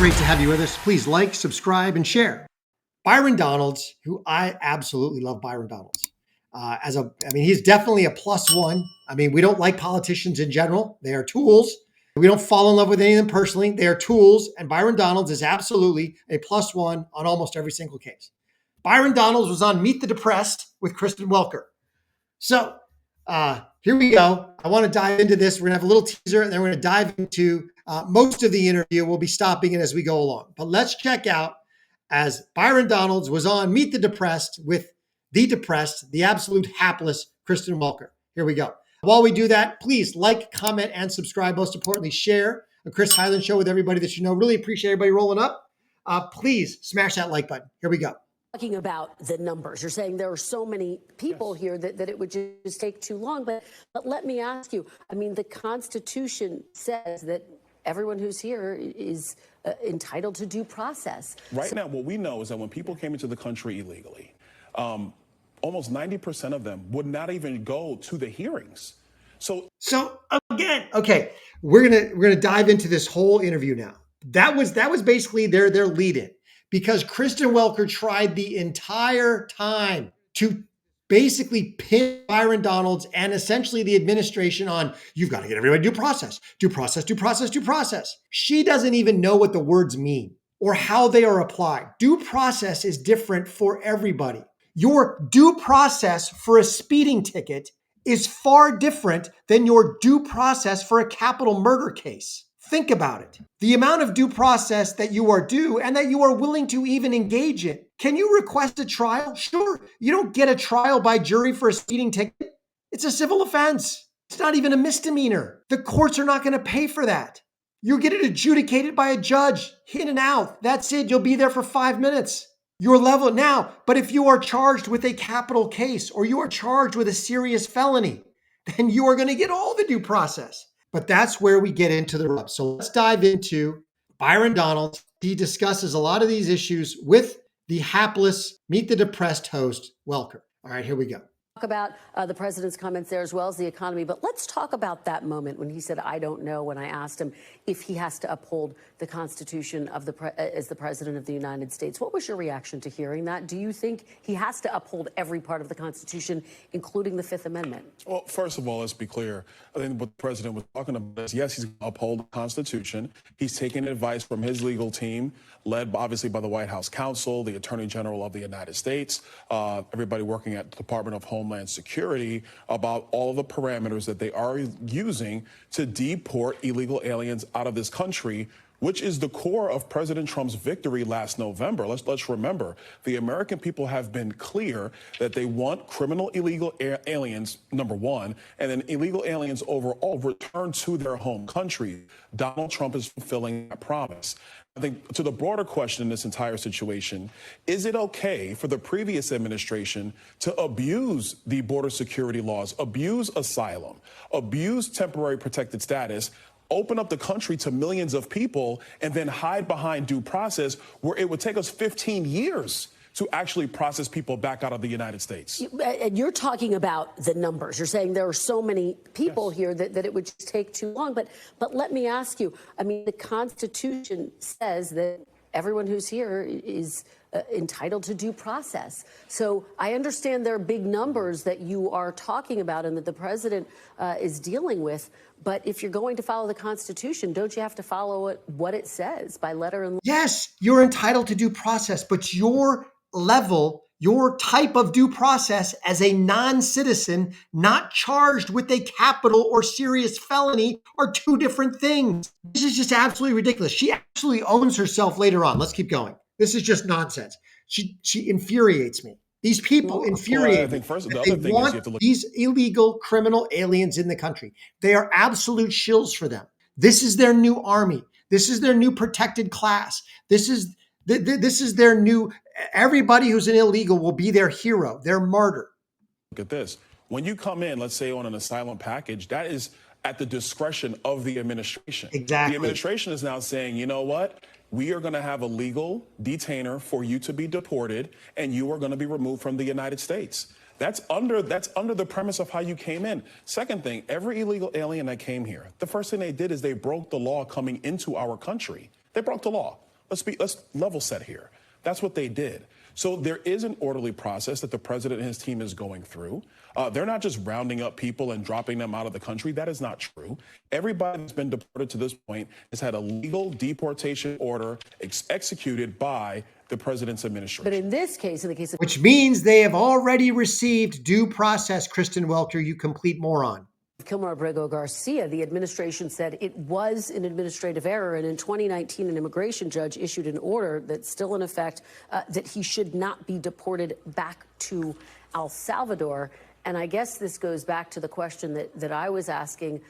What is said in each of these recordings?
Great to have you with us. Please like, subscribe, and share. Byron Donalds, who I absolutely love Byron Donalds. He's definitely a plus one. I mean, we don't like politicians in general. They are tools. We don't fall in love with any of them personally. They are tools. And Byron Donalds is absolutely a plus one on almost every single case. Byron Donalds was on Meet the Depressed with Kristen Welker. So here we go. I want to dive into this. We're going to have a little teaser, and then we're going to dive into most of the interview. We'll be stopping it as we go along. But let's check out as Byron Donalds was on Meet the Depressed with the depressed, the absolute hapless Kristen Welker. Here we go. While we do that, please like, comment, and subscribe. Most importantly, share the Chris Highland Show with everybody that you know. Really appreciate everybody rolling up. Please smash that like button. Here we go. Talking about the numbers, you're saying there are so many people here that it would just take too long. But let me ask you, I mean, the Constitution says that everyone who's here is entitled to due process. Right now, what we know is that when people came into the country illegally, almost 90% of them would not even go to the hearings. So again, okay, we're gonna dive into this whole interview now. That was basically their lead-in, because Kristen Welker tried the entire time to basically pin Byron Donalds and essentially the administration on, you've got to get everybody due process, due process, due process, due process. She doesn't even know what the words mean or how they are applied. Due process is different for everybody. Your due process for a speeding ticket is far different than your due process for a capital murder case. Think about it. The amount of due process that you are due and that you are willing to even engage in. Can you request a trial? Sure. You don't get a trial by jury for a speeding ticket. It's a civil offense. It's not even a misdemeanor. The courts are not going to pay for that. You get it adjudicated by a judge, in and out. That's it. You'll be there for 5 minutes. Your level now. But if you are charged with a capital case or you are charged with a serious felony, then you are going to get all the due process. But that's where we get into the rub. So let's dive into Byron Donalds. He discusses a lot of these issues with the hapless Meet the Depressed host, Welker. All right, here we go. Talk about the president's comments there as well as the economy. But let's talk about that moment when he said, I don't know, when I asked him if he has to uphold the Constitution of as the president of the United States. What was your reaction to hearing that? Do you think he has to uphold every part of the Constitution, including the Fifth Amendment? Well, first of all, let's be clear. I think what the president was talking about is, yes, he's going to uphold the Constitution. He's taking advice from his legal team, led obviously by the White House counsel, the Attorney General of the United States, everybody working at the Department of Homeland Security, about all of the parameters that they are using to deport illegal aliens out of this country, which is the core of President Trump's victory last November. Let's remember, the American people have been clear that they want criminal illegal aliens, number one, and then illegal aliens overall returned to their home country. Donald Trump is fulfilling that promise. I think to the broader question in this entire situation, is it okay for the previous administration to abuse the border security laws, abuse asylum, abuse temporary protected status, open up the country to millions of people, and then hide behind due process where it would take us 15 years to actually process people back out of the United States? And you're talking about the numbers. You're saying there are so many people here that it would just take too long. But let me ask you, I mean, the Constitution says that everyone who's here is entitled to due process. So I understand there are big numbers that you are talking about and that the president is dealing with. But if you're going to follow the Constitution, don't you have to follow what it says by letter and law? Yes, you're entitled to due process, but your level, your type of due process as a non-citizen not charged with a capital or serious felony are two different things. This is just absolutely ridiculous. She actually owns herself later on. Let's keep going. This is just nonsense. She infuriates me. These people infuriate me. They want these illegal criminal aliens in the country. They are absolute shills for them. This is their new army. This is their new protected class. This is their new, everybody who's an illegal will be their hero, their martyr. Look at this. When you come in, let's say on an asylum package, that is at the discretion of the administration. Exactly. The administration is now saying, you know what? We are going to have a legal detainer for you to be deported, and you are going to be removed from the United States. That's under the premise of how you came in. Second thing, every illegal alien that came here, the first thing they did is they broke the law coming into our country. They broke the law. Let's level set here. That's what they did. So there is an orderly process that the president and his team is going through. They're not just rounding up people and dropping them out of the country. That is not true. Everybody that's been deported to this point has had a legal deportation order executed by the president's administration. But in this case, in the case of which means they have already received due process, Kristen Welker, you complete moron. Kilmer Abrego Garcia, the administration said it was an administrative error. And in 2019, an immigration judge issued an order that's still in effect that he should not be deported back to El Salvador. And I guess this goes back to the question that I was asking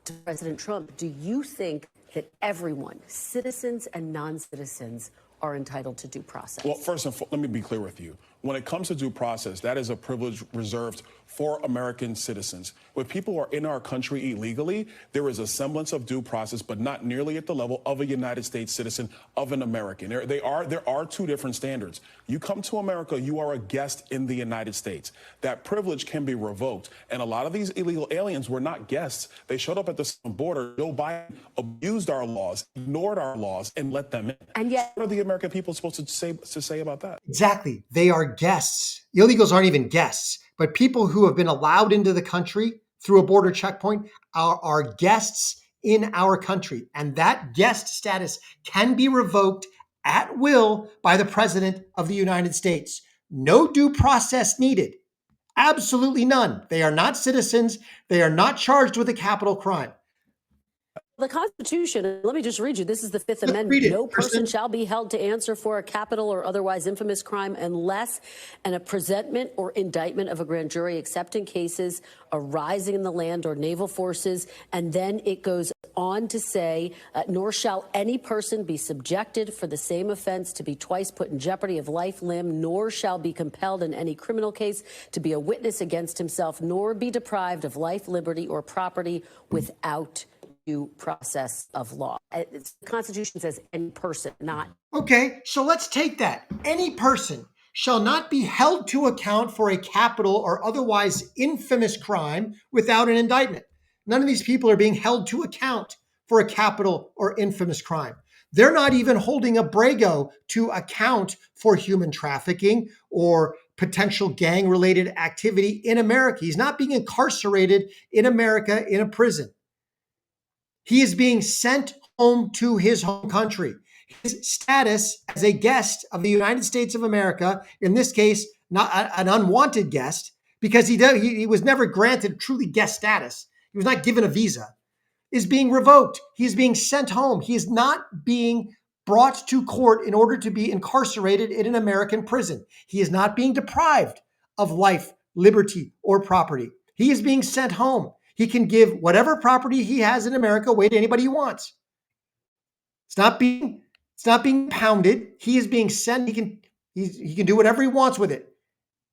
to President Trump. Do you think that everyone, citizens and non-citizens, are entitled to due process? Well, first and foremost, let me be clear with you. When it comes to due process, that is a privilege reserved for American citizens. When people are in our country illegally, there is a semblance of due process, but not nearly at the level of a United States citizen, of an American. There are two different standards. You come to America, you are a guest in the United States. That privilege can be revoked. And a lot of these illegal aliens were not guests. They showed up at the border. Joe Biden abused our laws, ignored our laws, and let them in. And yet, what are the American people supposed to say about that? Exactly. They are guests. Illegals aren't even guests, but people who have been allowed into the country through a border checkpoint are guests in our country. And that guest status can be revoked at will by the president of the United States. No due process needed. Absolutely none. They are not citizens. They are not charged with a capital crime. the Constitution, let me just read you. This is the Fifth Amendment. No person shall be held to answer for a capital or otherwise infamous crime unless a presentment or indictment of a grand jury, except in cases arising in the land or naval forces. And then it goes on to say, nor shall any person be subjected for the same offense to be twice put in jeopardy of life, limb, nor shall be compelled in any criminal case to be a witness against himself, nor be deprived of life, liberty, or property without due process of law. The Constitution says any person, not. Okay, so let's take that. Any person shall not be held to account for a capital or otherwise infamous crime without an indictment. None of these people are being held to account for a capital or infamous crime. They're not even holding Abrego to account for human trafficking or potential gang-related activity in America. He's not being incarcerated in America in a prison. He is being sent home to his home country. His status as a guest of the United States of America, in this case, not an unwanted guest, because he was never granted truly guest status. He was not given a visa, is being revoked. He is being sent home. He is not being brought to court in order to be incarcerated in an American prison. He is not being deprived of life, liberty, or property. He is being sent home. He can give whatever property he has in America away to anybody he wants. It's not being pounded. He is being sent. He can do whatever he wants with it.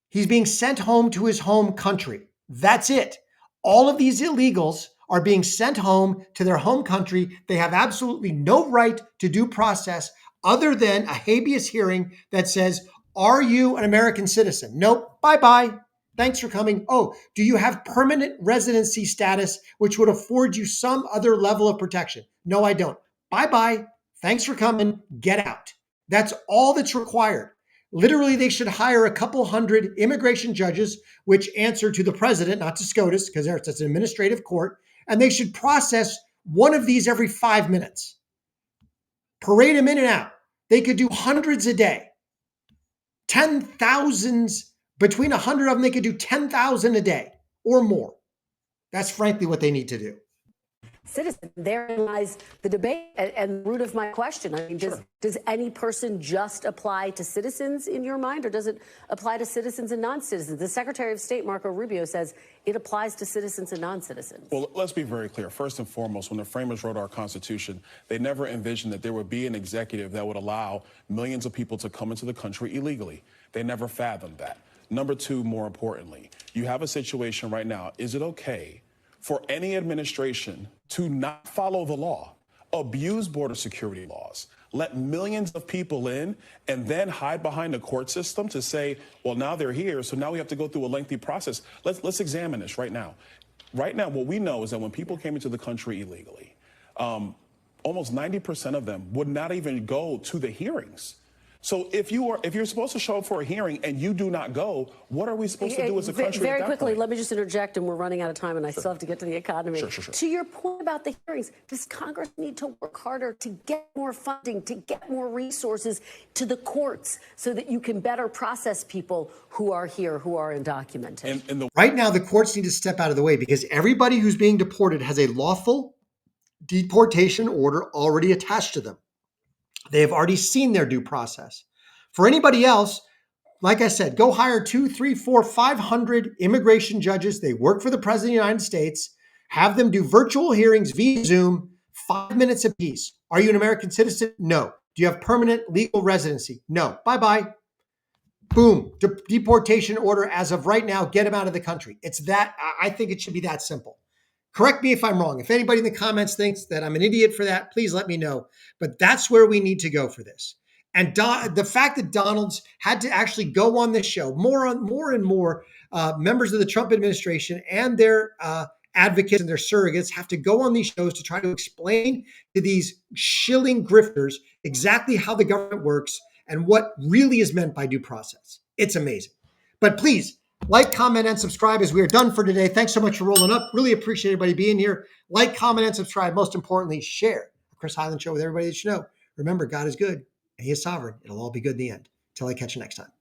He's being sent home to his home country. That's it. All of these illegals are being sent home to their home country. They have absolutely no right to due process other than a habeas hearing that says, are you an American citizen? Nope. Bye-bye. Thanks for coming. Oh, do you have permanent residency status, which would afford you some other level of protection? No, I don't. Bye-bye. Thanks for coming. Get out. That's all that's required. Literally, they should hire a couple hundred immigration judges, which answer to the president, not to SCOTUS, because it's an administrative court, and they should process one of these every 5 minutes. Parade them in and out. They could do hundreds a day. 10,000s. Between 100 of them, they could do 10,000 a day or more. That's frankly what they need to do. Citizen, therein lies the debate and the root of my question. I mean, does any person just apply to citizens in your mind, or does it apply to citizens and non-citizens? The Secretary of State, Marco Rubio, says it applies to citizens and non-citizens. Well, let's be very clear. First and foremost, when the framers wrote our Constitution, they never envisioned that there would be an executive that would allow millions of people to come into the country illegally. They never fathomed that. Number two, more importantly, you have a situation right now. Is it okay for any administration to not follow the law, abuse border security laws, let millions of people in, and then hide behind the court system to say, well, now they're here, so now we have to go through a lengthy process? Let's examine this right now. Right now, what we know is that when people came into the country illegally, almost 90% of them would not even go to the hearings. So if you're supposed to show up for a hearing and you do not go, what are we supposed to do as a country? Very at that quickly, point? let me just interject, and we're running out of time, and I still have to get to the economy. Sure. To your point about the hearings, does Congress need to work harder to get more funding, to get more resources to the courts so that you can better process people who are here, who are undocumented? Right now, the courts need to step out of the way because everybody who's being deported has a lawful deportation order already attached to them. They have already seen their due process. For anybody else, like I said, go hire 2, 3, 4, 500 immigration judges. They work for the President of the United States. Have them do virtual hearings via Zoom, 5 minutes apiece. Are you an American citizen? No. Do you have permanent legal residency? No. Bye-bye. Boom. Deportation order as of right now. Get them out of the country. It's that. I think it should be that simple. Correct me if I'm wrong. If anybody in the comments thinks that I'm an idiot for that, please let me know. But that's where we need to go for this. And the fact that Donalds had to actually go on this show, more and more members of the Trump administration and their advocates and their surrogates have to go on these shows to try to explain to these shilling grifters exactly how the government works and what really is meant by due process. It's amazing. But please, like, comment, and subscribe as we are done for today. Thanks so much for rolling up. Really appreciate everybody being here. Like, comment, and subscribe. Most importantly, share the Chris Highland Show with everybody that you know. Remember, God is good and He is sovereign. It'll all be good in the end. Till I catch you next time.